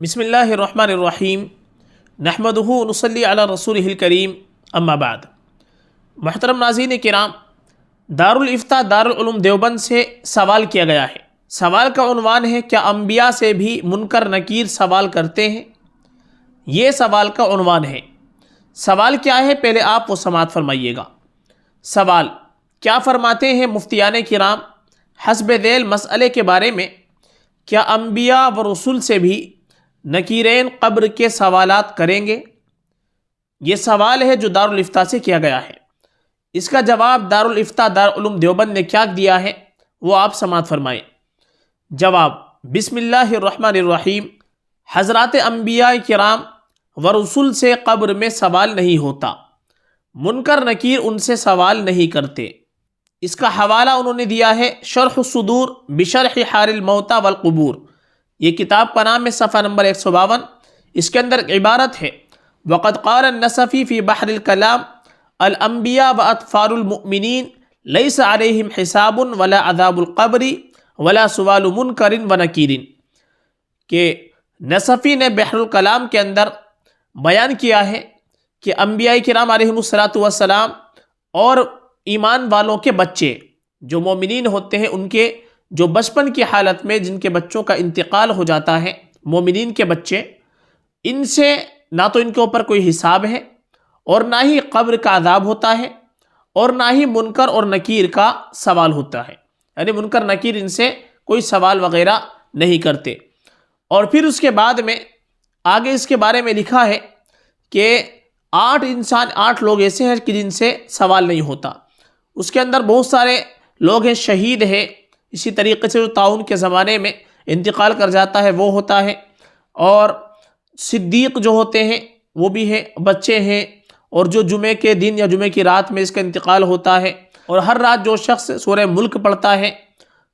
بسم اللہ الرحمن الرحیم نحمدہ ونصلی علی رسولہ الکریم اما بعد۔ محترم ناظرین کرام، دارالفتاء دارالعلوم دیوبند سے سوال کیا گیا ہے۔ سوال کا عنوان ہے کیا انبیاء سے بھی منکر نکیر سوال کرتے ہیں؟ یہ سوال کا عنوان ہے۔ سوال کیا ہے پہلے آپ وہ سماعت فرمائیے گا۔ سوال کیا فرماتے ہیں مفتیان کرام حسب ذیل مسئلے کے بارے میں؟ کیا انبیاء و رسول سے بھی نکیرین قبر کے سوالات کریں گے؟ یہ سوال ہے جو دارالفتاء سے کیا گیا ہے۔ اس کا جواب دارالفتاء دارالعلوم دیوبند نے کیا دیا ہے وہ آپ سماعت فرمائیں۔ جواب: بسم اللہ الرحمن الرحیم۔ حضرات انبیاء کرام و رسول سے قبر میں سوال نہیں ہوتا، منکر نکیر ان سے سوال نہیں کرتے۔ اس کا حوالہ انہوں نے دیا ہے شرح الصدور بشرح حال الموتى والقبور، یہ کتاب کا نام ہے، صفحہ نمبر 152۔ اس کے اندر عبارت ہے: وقد قال النصفی فی بحر الکلام الانبیاء واطفال المؤمنین لیس علیہم حساب ولا عذاب القبر ولا سوال منکر و نکیر، کہ نصفی نے بحر الکلام کے اندر بیان کیا ہے کہ انبیاء کرام علیہم السلام اور ایمان والوں کے بچے جو مومنین ہوتے ہیں، ان کے جو بچپن کی حالت میں جن کے بچوں کا انتقال ہو جاتا ہے، مومنین کے بچے، ان سے نہ تو ان کے اوپر کوئی حساب ہے اور نہ ہی قبر کا عذاب ہوتا ہے اور نہ ہی منکر اور نکیر کا سوال ہوتا ہے، یعنی منکر نکیر ان سے کوئی سوال وغیرہ نہیں کرتے۔ اور پھر اس کے بعد میں آگے اس کے بارے میں لکھا ہے کہ 8 لوگ ایسے ہیں کہ جن سے سوال نہیں ہوتا۔ اس کے اندر بہت سارے لوگ ہیں، شہید ہیں، اسی طریقے سے جو طاعون کے زمانے میں انتقال کر جاتا ہے وہ ہوتا ہے، اور صدیق جو ہوتے ہیں وہ بھی ہیں، بچے ہیں، اور جو جمعے کے دن یا جمعے کی رات میں اس کا انتقال ہوتا ہے، اور ہر رات جو شخص سورہ ملک پڑھتا ہے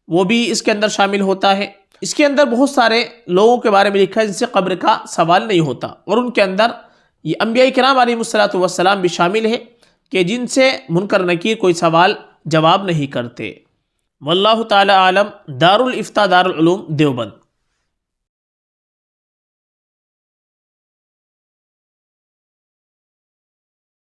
وہ بھی اس کے اندر شامل ہوتا ہے۔ اس کے اندر بہت سارے لوگوں کے بارے میں لکھا ہے جن سے قبر کا سوال نہیں ہوتا، اور ان کے اندر یہ انبیاء کرام علیہم السلام بھی شامل ہے کہ جن سے منکر نکیر کوئی سوال جواب نہیں کرتے۔ واللہ تعالی عالم۔ دارالفتاء دارالعلوم دیوبند۔